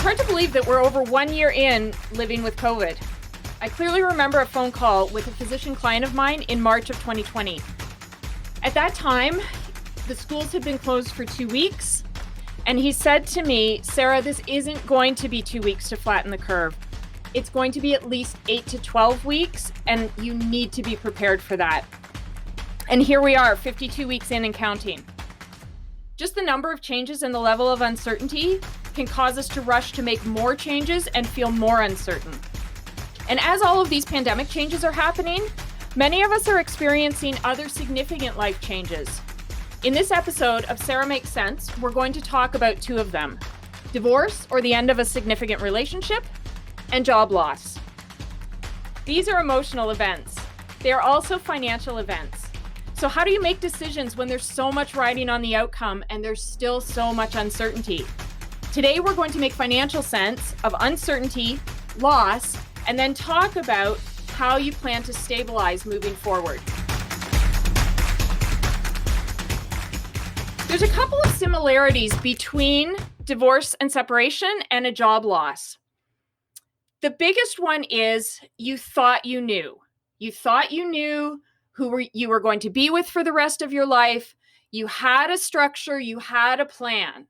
hard to believe that we're over 1 year in living with COVID. I clearly remember a phone call with a physician client of mine in March of 2020. At that time, the schools had been closed for 2 weeks, and he said to me, "Sarah, this isn't going to be 2 weeks to flatten the curve. It's going to be at least 8 to 12 weeks, and you need to be prepared for that." And here we are, 52 weeks in and counting. Just the number of changes and the level of uncertainty can cause us to rush to make more changes and feel more uncertain. And as all of these pandemic changes are happening, many of us are experiencing other significant life changes. In this episode of SARA Makes Sense, we're going to talk about two of them: divorce, or the end of a significant relationship, and job loss. These are emotional events. They are also financial events. So how do you make decisions when there's so much riding on the outcome and there's still so much uncertainty? Today, we're going to make financial sense of uncertainty, loss, and then talk about how you plan to stabilize moving forward. There's a couple of similarities between divorce and separation and a job loss. The biggest one is you thought you knew. You thought you knew who you were going to be with for the rest of your life. You had a structure, you had a plan.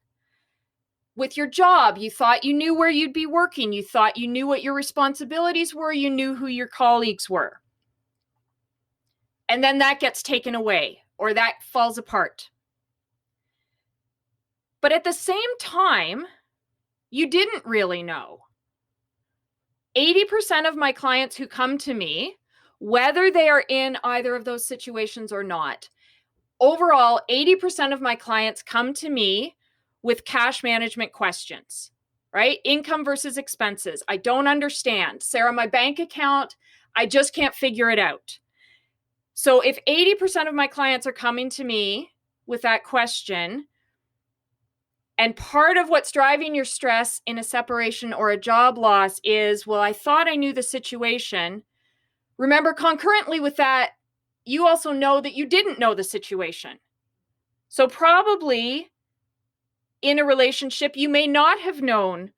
With your job, you thought you knew where you'd be working. You thought you knew what your responsibilities were. You knew who your colleagues were. And then that gets taken away, or that falls apart. But at the same time, you didn't really know. 80% of my clients who come to me, whether they are in either of those situations or not, overall, 80% of my clients come to me with cash management questions, right? Income versus expenses. I don't understand. Sarah, my bank account, I just can't figure it out. So if 80% of my clients are coming to me with that question, and part of what's driving your stress in a separation or a job loss is, well, I thought I knew the situation. Remember, concurrently with that, you also know that you didn't know the situation. So probably in a relationship, you may not have known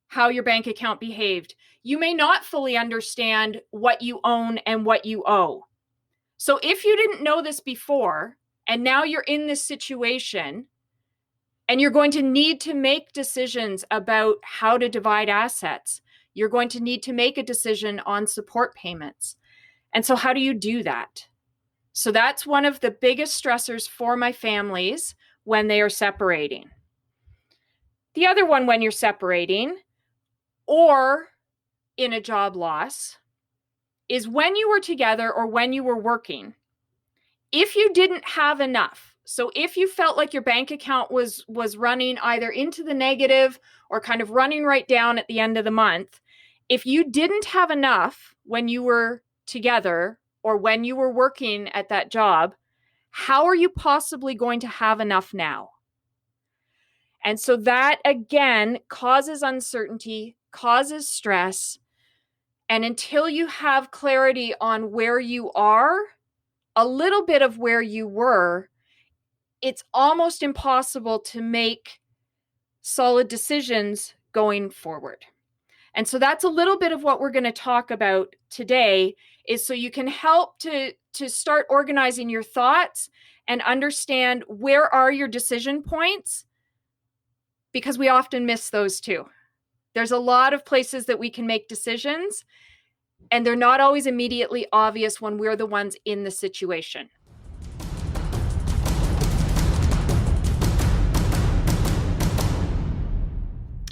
how your bank account behaved. You may not fully understand what you own and what you owe. So if you didn't know this before, and now you're in this situation, and you're going to need to make decisions about how to divide assets, you're going to need to make a decision on support payments. And so how do you do that? So that's one of the biggest stressors for my families when they are separating. The other one, when you're separating or in a job loss, is when you were together or when you were working. If you didn't have enough, so if you felt like your bank account was running either into the negative or kind of running right down at the end of the month, if you didn't have enough when you were together or when you were working at that job, how are you possibly going to have enough now? And so that, again, causes uncertainty, causes stress. And until you have clarity on where you are, a little bit of where you were, it's almost impossible to make solid decisions going forward. And so that's a little bit of what we're going to talk about today, is so you can help to start organizing your thoughts and understand where are your decision points, because we often miss those too. There's a lot of places that we can make decisions, and they're not always immediately obvious when we're the ones in the situation.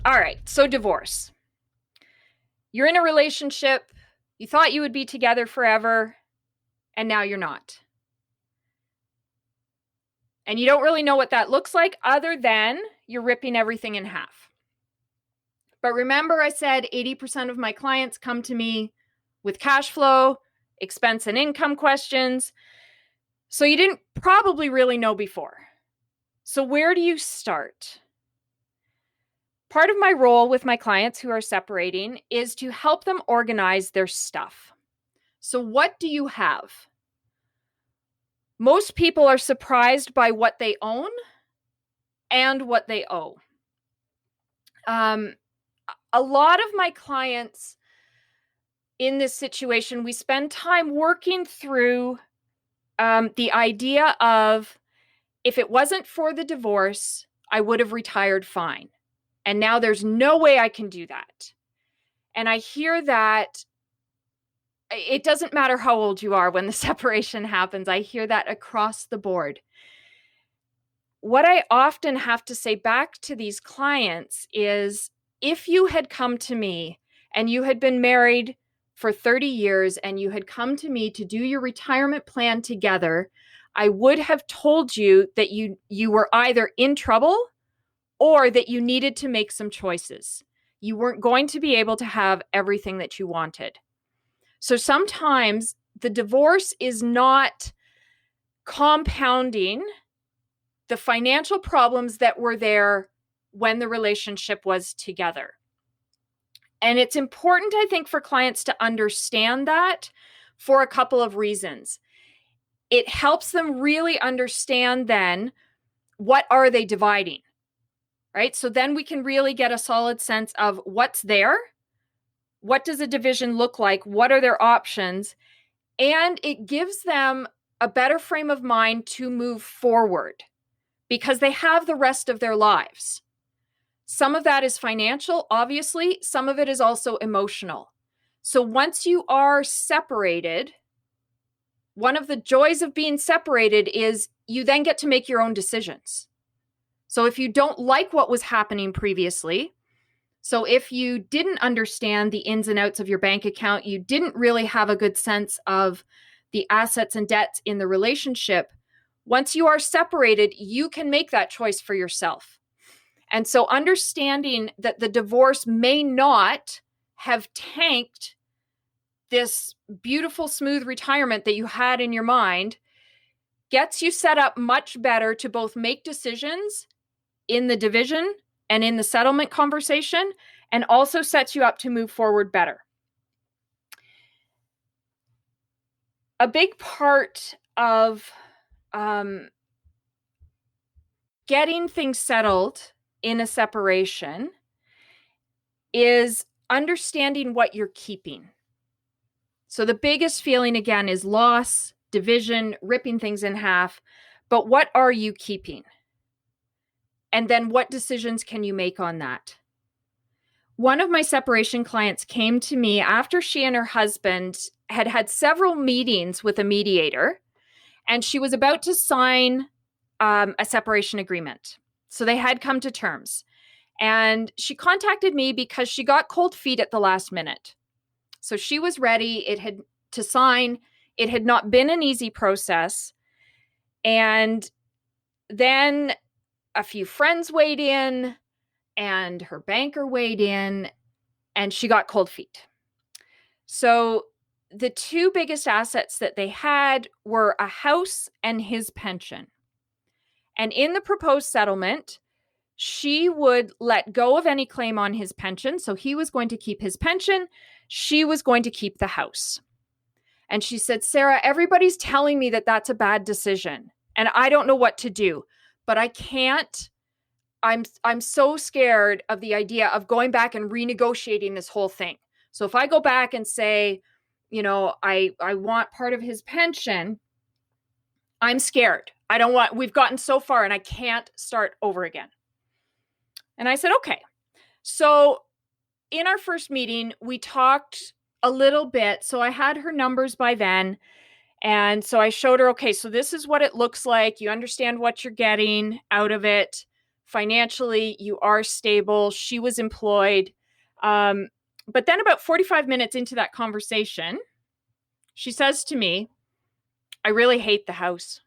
All right, so divorce. You're in a relationship, you thought you would be together forever, and now you're not. And you don't really know what that looks like other than you're ripping everything in half. But remember, I said 80% of my clients come to me with cash flow, expense and income questions. So you didn't probably really know before. So where do you start? Part of my role with my clients who are separating is to help them organize their stuff. So what do you have? Most people are surprised by what they own and what they owe. a lot of my clients in this situation, we spend time working through the idea of, if it wasn't for the divorce, I would have retired fine. And now there's no way I can do that. And I hear that it doesn't matter how old you are when the separation happens. I hear that across the board. What I often have to say back to these clients is, if you had come to me and you had been married for 30 years and you had come to me to do your retirement plan together, I would have told you that you were either in trouble or that you needed to make some choices. You weren't going to be able to have everything that you wanted. So sometimes the divorce is not compounding the financial problems that were there when the relationship was together. And it's important, I think, for clients to understand that for a couple of reasons. It helps them really understand then, what are they dividing, right? So then we can really get a solid sense of what's there. What does a division look like? What are their options? And it gives them a better frame of mind to move forward because they have the rest of their lives. Some of that is financial, obviously. Some of it is also emotional. So once you are separated, one of the joys of being separated is you then get to make your own decisions. So if you don't like what was happening previously, so if you didn't understand the ins and outs of your bank account, you didn't really have a good sense of the assets and debts in the relationship, once you are separated, you can make that choice for yourself. And so understanding that the divorce may not have tanked this beautiful, smooth retirement that you had in your mind gets you set up much better to both make decisions in the division and in the settlement conversation, and also sets you up to move forward better. A big part of getting things settled in a separation is understanding what you're keeping. So the biggest feeling, again, is loss, division, ripping things in half. But what are you keeping? And then what decisions can you make on that? One of my separation clients came to me after she and her husband had had several meetings with a mediator, and she was about to sign a separation agreement. So they had come to terms. And she contacted me because she got cold feet at the last minute. So she was ready. It had to sign. It had not been an easy process. And then a few friends weighed in, and her banker weighed in, and she got cold feet. So the two biggest assets that they had were a house and his pension. And in the proposed settlement, she would let go of any claim on his pension. So he was going to keep his pension. She was going to keep the house. And she said, Sarah, everybody's telling me that that's a bad decision. And I don't know what to do, but I can't. I'm so scared of the idea of going back and renegotiating this whole thing. So if I go back and say, I want part of his pension, I'm scared. We've gotten so far and I can't start over again. And I said, okay. So in our first meeting, we talked a little bit. So I had her numbers by then. And so I showed her, okay, so this is what it looks like. You understand what you're getting out of it. Financially, you are stable. She was employed. But then about 45 minutes into that conversation, she says to me, I really hate the house.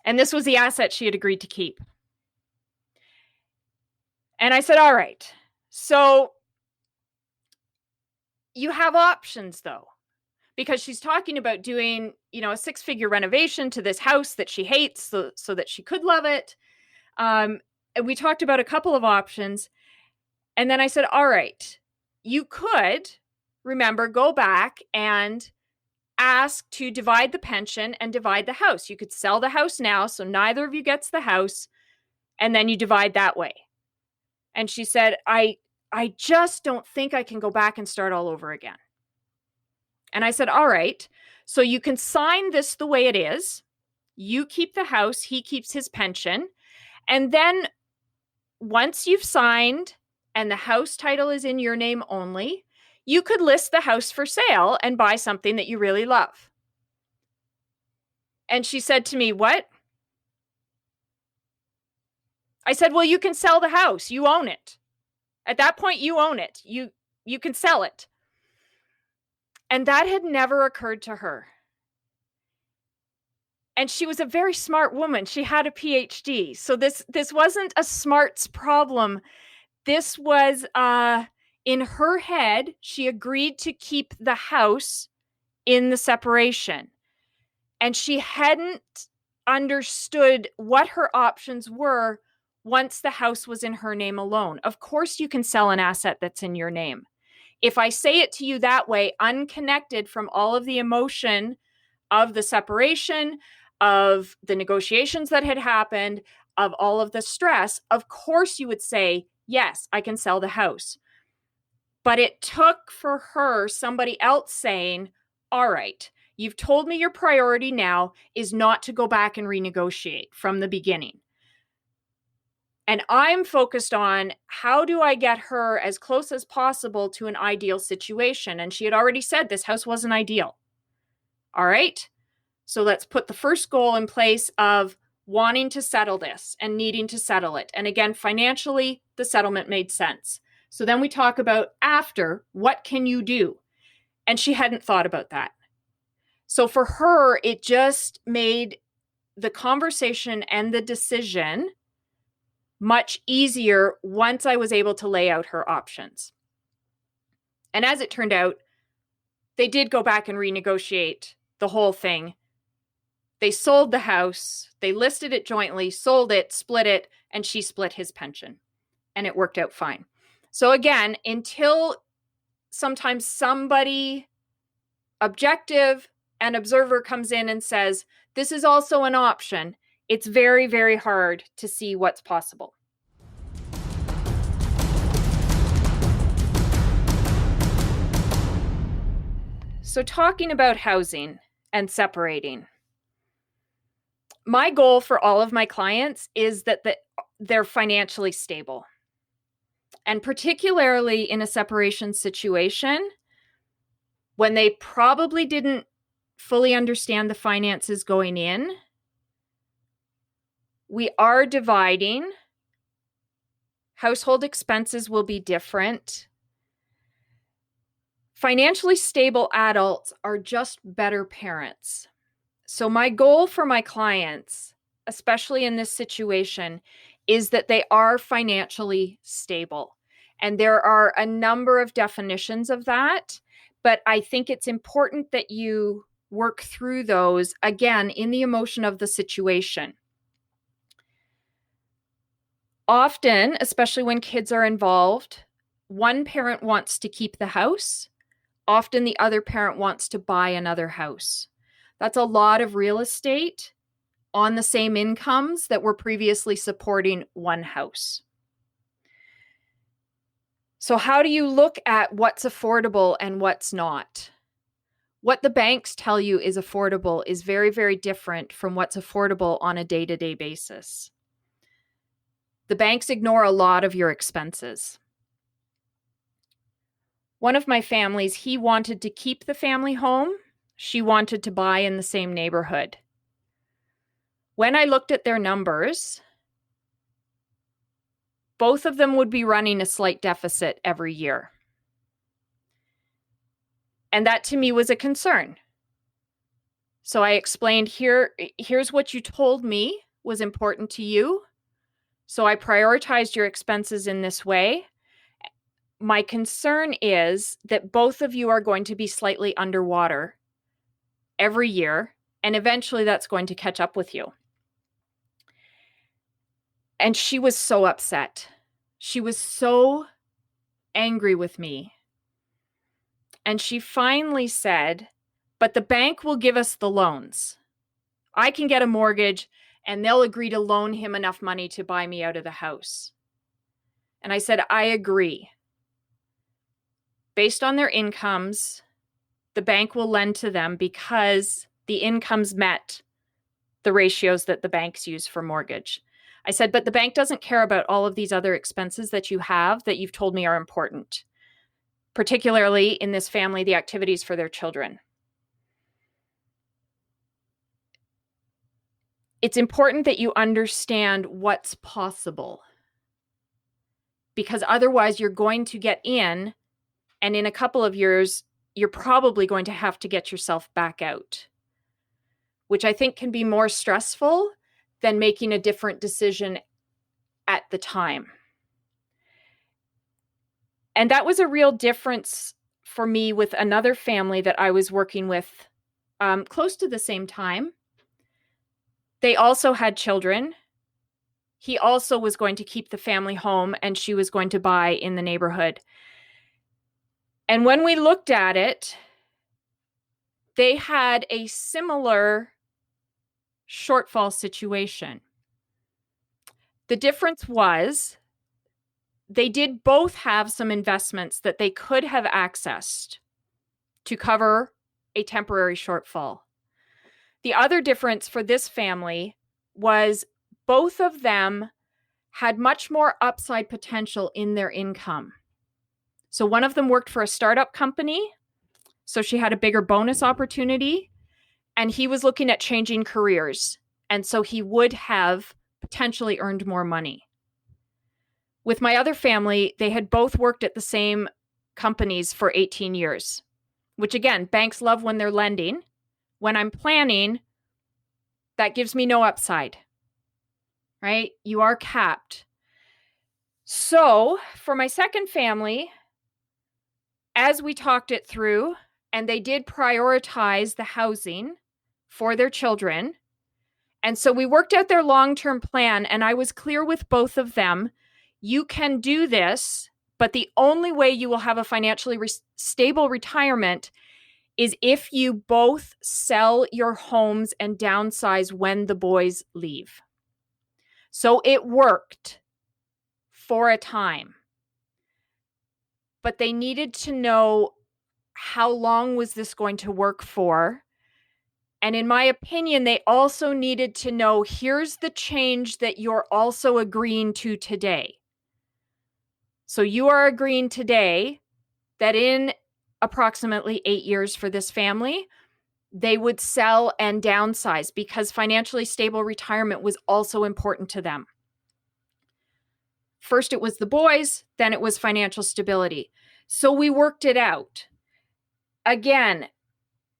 And this was the asset she had agreed to keep. And I said, all right, so you have options though, because she's talking about doing, a 6-figure renovation to this house that she hates so that she could love it. And we talked about a couple of options. And then I said, all right, you could, remember, go back and ask to divide the pension and divide the house. You could sell the house now, so neither of you gets the house, and then you divide that way. And she said, I just don't think I can go back and start all over again. And I said, all right, so you can sign this the way it is. You keep the house, he keeps his pension. And then once you've signed and the house title is in your name only, you could list the house for sale and buy something that you really love. And she said to me, what? I said, well, you can sell the house. You own it. At that point, you own it. You can sell it. And that had never occurred to her. And she was a very smart woman. She had a PhD. So this wasn't a smarts problem. This was in her head, she agreed to keep the house in the separation. And she hadn't understood what her options were once the house was in her name alone. Of course, you can sell an asset that's in your name. If I say it to you that way, unconnected from all of the emotion of the separation, of the negotiations that had happened, of all of the stress, of course you would say, yes, I can sell the house. But it took for her somebody else saying, all right, you've told me your priority now is not to go back and renegotiate from the beginning. And I'm focused on how do I get her as close as possible to an ideal situation? And she had already said this house wasn't ideal. All right. So let's put the first goal in place of wanting to settle this and needing to settle it. And again, financially, the settlement made sense. So then we talk about after, what can you do? And she hadn't thought about that. So for her, it just made the conversation and the decision much easier once I was able to lay out her options. And as it turned out, they did go back and renegotiate the whole thing. They sold the house, they listed it jointly, sold it, split it, and she split his pension. And it worked out fine. So again, until sometimes somebody objective and observer comes in and says, this is also an option, it's very, very hard to see what's possible. So talking about housing and separating, my goal for all of my clients is that they're financially stable. And particularly in a separation situation, when they probably didn't fully understand the finances going in, we are dividing. Household expenses will be different. Financially stable adults are just better parents. So my goal for my clients, especially in this situation, is that they are financially stable. And there are a number of definitions of that, but I think it's important that you work through those, again, in the emotion of the situation. Often, especially when kids are involved, one parent wants to keep the house. Often the other parent wants to buy another house. That's a lot of real estate on the same incomes that were previously supporting one house. So how do you look at what's affordable and what's not? What the banks tell you is affordable is very, very different from what's affordable on a day-to-day basis. The banks ignore a lot of your expenses. One of my families, he wanted to keep the family home. She wanted to buy in the same neighborhood. When I looked at their numbers, both of them would be running a slight deficit every year. And that to me was a concern. So I explained, here's what you told me was important to you. So I prioritized your expenses in this way. My concern is that both of you are going to be slightly underwater every year, and eventually that's going to catch up with you. And she was so upset. She was so angry with me. And she finally said, but the bank will give us the loans. I can get a mortgage and they'll agree to loan him enough money to buy me out of the house. And I said, I agree. Based on their incomes, the bank will lend to them because the incomes met the ratios that the banks use for mortgage. I said, but the bank doesn't care about all of these other expenses that you have that you've told me are important, particularly in this family, the activities for their children. It's important that you understand what's possible, because otherwise you're going to get in, and in a couple of years, you're probably going to have to get yourself back out, which I think can be more stressful than making a different decision at the time. And that was a real difference for me with another family that I was working with close to the same time. They also had children. He also was going to keep the family home, and she was going to buy in the neighborhood. And when we looked at it, they had a similar shortfall situation. The difference was they did both have some investments that they could have accessed to cover a temporary shortfall. The other difference for this family was both of them had much more upside potential in their income. So one of them worked for a startup company, so she had a bigger bonus opportunity, and he was looking at changing careers, and so he would have potentially earned more money. With my other family, they had both worked at the same companies for 18 years, which again, banks love when they're lending. When I'm planning, that gives me no upside, right? You are capped. So for my second family, as we talked it through, and they did prioritize the housing for their children, and so we worked out their long-term plan, and I was clear with both of them, you can do this, but the only way you will have a financially stable retirement is if you both sell your homes and downsize when the boys leave. So it worked for a time, but they needed to know how long was this going to work for. And in my opinion, they also needed to know, here's the change that you're also agreeing to today. So you are agreeing today that in approximately 8 years for this family, they would sell and downsize because financially stable retirement was also important to them. First, it was the boys, then it was financial stability. So we worked it out. Again,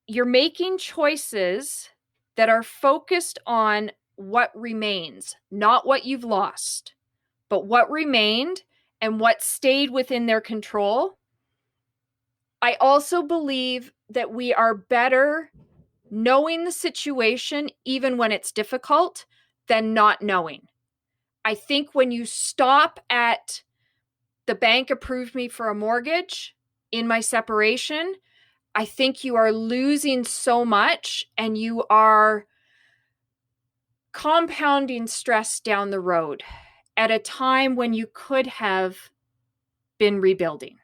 you're making choices that are focused on what remains, not what you've lost, but what remained and what stayed within their control. I also believe that we are better knowing the situation, even when it's difficult, than not knowing. I think when you stop at the bank approved me for a mortgage in my separation, I think you are losing so much and you are compounding stress down the road at a time when you could have been rebuilding.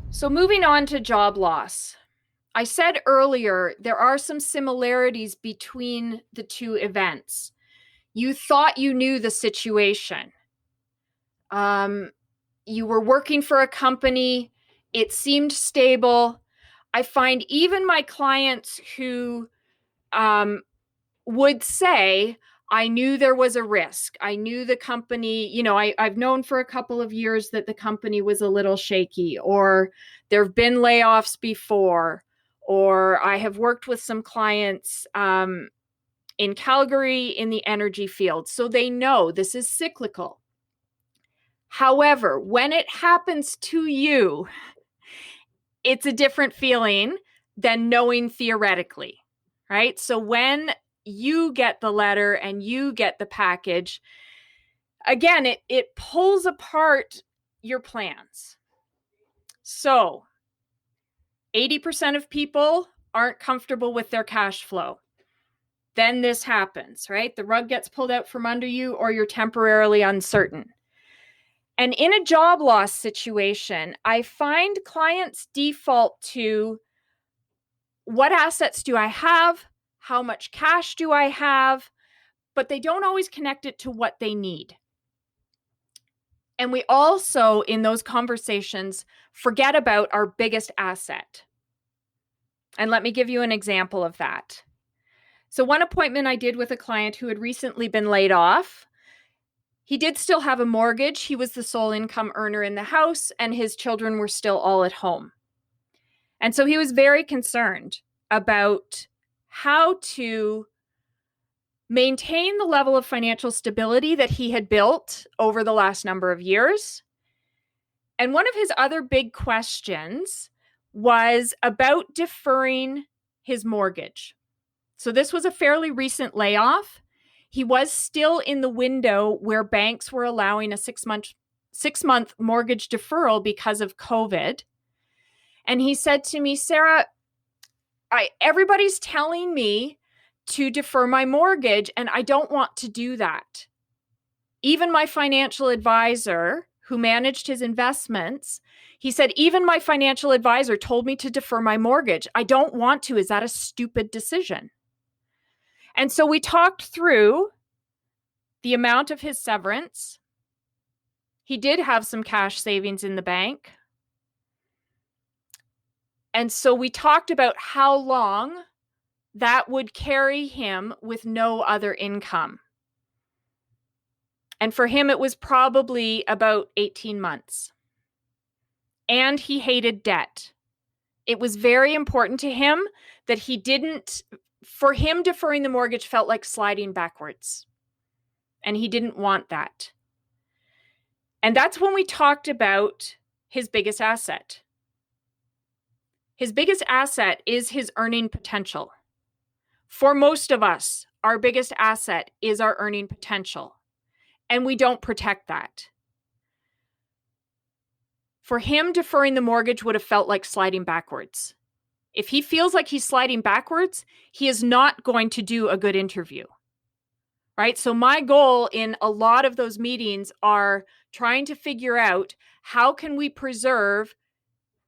So moving on to job loss. I said earlier, there are some similarities between the two events. You thought you knew the situation. You were working for a company. It seemed stable. I find even my clients who would say, I knew there was a risk. I knew the company, I've known for a couple of years that the company was a little shaky, or there have been layoffs before, or I have worked with some clients in Calgary in the energy field. So they know this is cyclical. However, when it happens to you, it's a different feeling than knowing theoretically, right? So when you get the letter and you get the package, again, it pulls apart your plans. So 80% of people aren't comfortable with their cash flow. then this happens, right? The rug gets pulled out from under you, or you're temporarily uncertain. And in a job loss situation, I find clients default to, what assets do I have? How much cash do I have? But they don't always connect it to what they need. And we also, in those conversations, forget about our biggest asset. And let me give you an example of that. So one appointment I did with a client who had recently been laid off, he did still have a mortgage. He was the sole income earner in the house, and his children were still all at home. And so he was very concerned about how to maintain the level of financial stability that he had built over the last number of years. And one of his other big questions was about deferring his mortgage. So this was a fairly recent layoff. He was still in the window where banks were allowing a six-month mortgage deferral because of COVID. And he said to me, Sarah, everybody's telling me to defer my mortgage, and I don't want to do that. Even my financial advisor, who managed his investments, he said, even my financial advisor told me to defer my mortgage. I don't want to. Is that a stupid decision? And so we talked through the amount of his severance. He did have some cash savings in the bank. And so we talked about how long that would carry him with no other income. And for him, it was probably about 18 months. And he hated debt. It was very important to him that for him, deferring the mortgage felt like sliding backwards. And he didn't want that. And that's when we talked about his biggest asset. His biggest asset is his earning potential. For most of us, our biggest asset is our earning potential. And we don't protect that. For him, deferring the mortgage would have felt like sliding backwards. If he feels like he's sliding backwards, he is not going to do a good interview. Right? So my goal in a lot of those meetings are trying to figure out, how can we preserve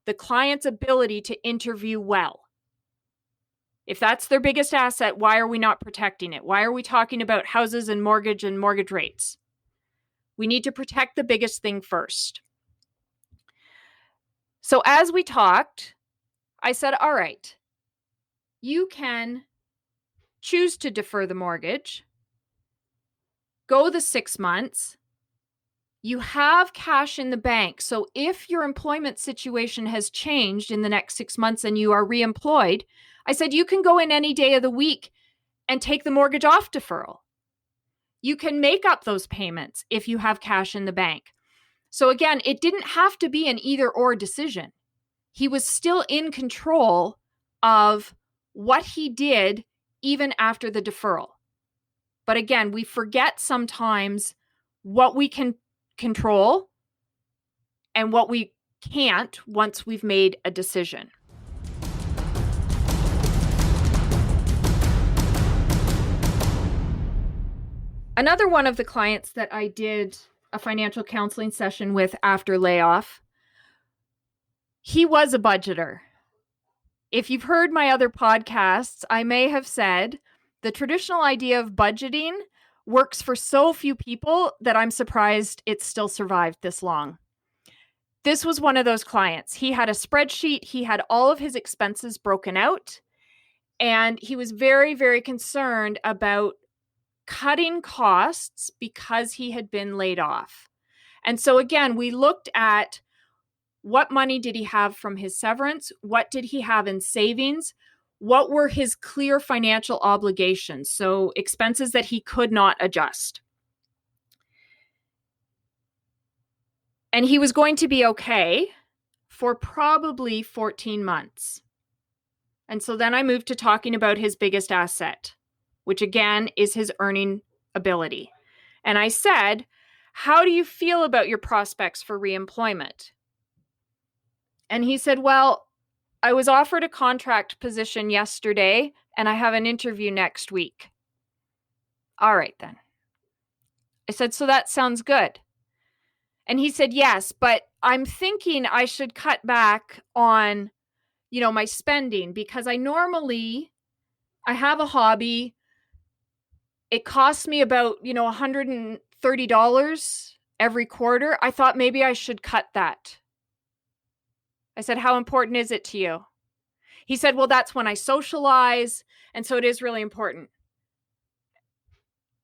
the client's ability to interview well? If that's their biggest asset, why are we not protecting it? Why are we talking about houses and mortgage rates? We need to protect the biggest thing first. So as we talked, I said, all right, you can choose to defer the mortgage, go the 6 months. You have cash in the bank. So if your employment situation has changed in the next 6 months and you are reemployed, I said, you can go in any day of the week and take the mortgage off deferral. You can make up those payments if you have cash in the bank. So again, it didn't have to be an either or decision. He was still in control of what he did even after the deferral. But again, we forget sometimes what we can control and what we can't once we've made a decision. Another one of the clients that I did a financial counseling session with after layoff, he was a budgeter. If you've heard my other podcasts, I may have said the traditional idea of budgeting works for so few people that I'm surprised it's still survived this long. This was one of those clients. He had a spreadsheet. He had all of his expenses broken out, and he was very, very concerned about cutting costs because he had been laid off. And so again, we looked at what money did he have from his severance? What did he have in savings? What were his clear financial obligations? So expenses that he could not adjust. And he was going to be okay for probably 14 months. And so then I moved to talking about his biggest asset, which again is his earning ability. And I said, how do you feel about your prospects for reemployment? And he said, well, I was offered a contract position yesterday and I have an interview next week. All right, then. I said, so that sounds good. And he said, yes, but I'm thinking I should cut back on, my spending because I have a hobby. It costs me about, $130 every quarter. I thought maybe I should cut that. I said, how important is it to you? He said, well, that's when I socialize. And so it is really important.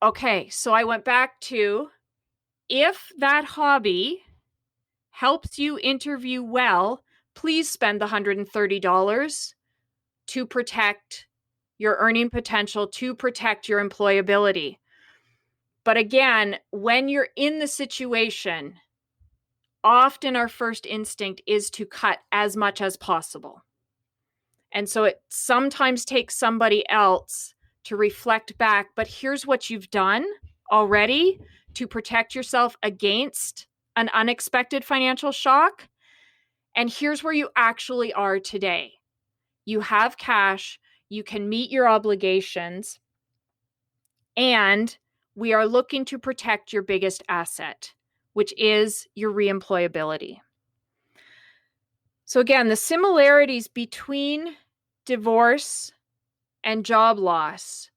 Okay, so I went back to, if that hobby helps you interview well, please spend the $130 to protect your earning potential, to protect your employability. But again, when you're in the situation, often our first instinct is to cut as much as possible. And so it sometimes takes somebody else to reflect back, but here's what you've done already to protect yourself against an unexpected financial shock. And here's where you actually are today. You have cash, you can meet your obligations, and we are looking to protect your biggest asset, which is your reemployability. So again, the similarities between divorce and job loss,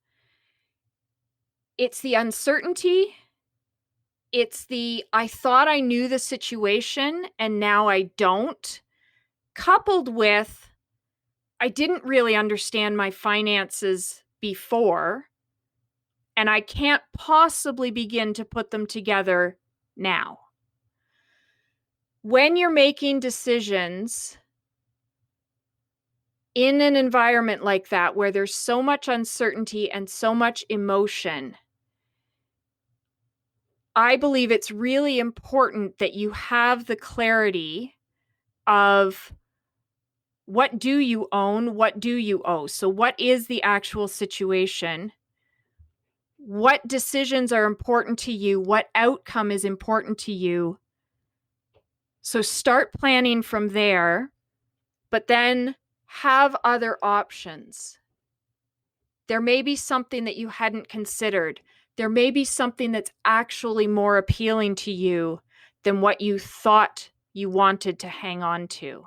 it's the uncertainty, it's the I thought I knew the situation and now I don't, coupled with I didn't really understand my finances before, and I can't possibly begin to put them together now. When you're making decisions in an environment like that, where there's so much uncertainty and so much emotion, I believe it's really important that you have the clarity of what do you own, what do you owe? So what is the actual situation? What decisions are important to you? What outcome is important to you? So start planning from there, but then have other options. There may be something that you hadn't considered. There may be something that's actually more appealing to you than what you thought you wanted to hang on to.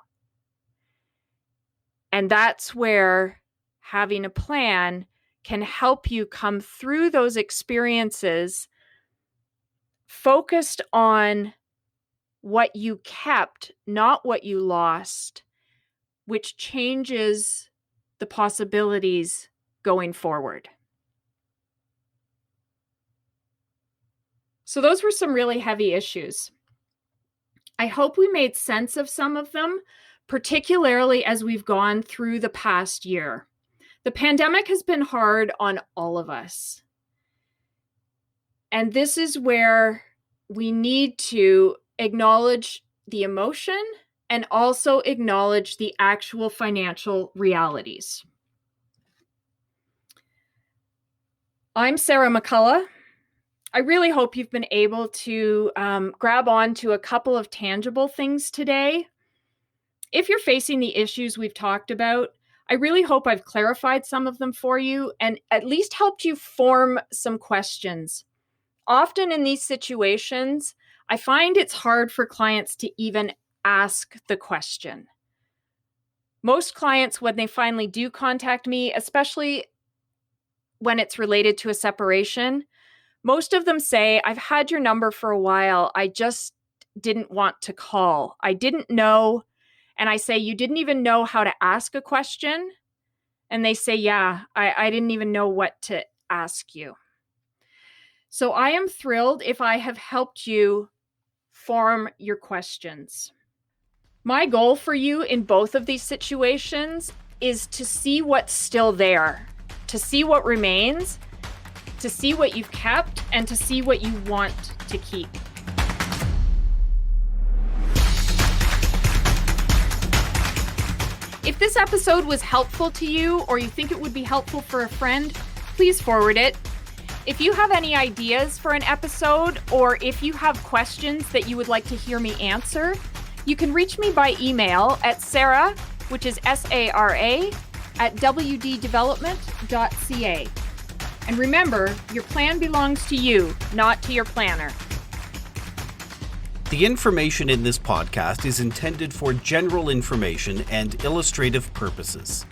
And that's where having a plan can help you come through those experiences focused on what you kept, not what you lost, which changes the possibilities going forward. So those were some really heavy issues. I hope we made sense of some of them, particularly as we've gone through the past year. The pandemic has been hard on all of us. And this is where we need to acknowledge the emotion and also acknowledge the actual financial realities. I'm Sarah McCullough. I really hope you've been able to grab on to a couple of tangible things today. If you're facing the issues we've talked about, I really hope I've clarified some of them for you and at least helped you form some questions. Often in these situations, I find it's hard for clients to even ask the question. Most clients, when they finally do contact me, especially when it's related to a separation, most of them say, I've had your number for a while. I just didn't want to call. I didn't know. And I say, you didn't even know how to ask a question? And they say, yeah, I didn't even know what to ask you. So I am thrilled if I have helped you form your questions. My goal for you in both of these situations is to see what's still there, to see what remains, to see what you've kept, and to see what you want to keep. If this episode was helpful to you, or you think it would be helpful for a friend, please forward it. If you have any ideas for an episode, or if you have questions that you would like to hear me answer, you can reach me by email at Sarah, which is SARA, at wddevelopment.ca. And remember, your plan belongs to you, not to your planner. The information in this podcast is intended for general information and illustrative purposes.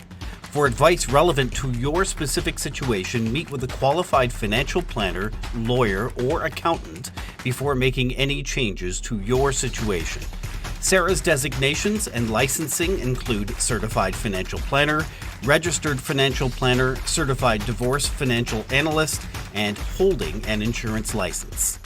For advice relevant to your specific situation, meet with a qualified financial planner, lawyer, or accountant before making any changes to your situation. SARA's designations and licensing include Certified Financial Planner, Registered Financial Planner, Certified Divorce Financial Analyst, and holding an insurance license.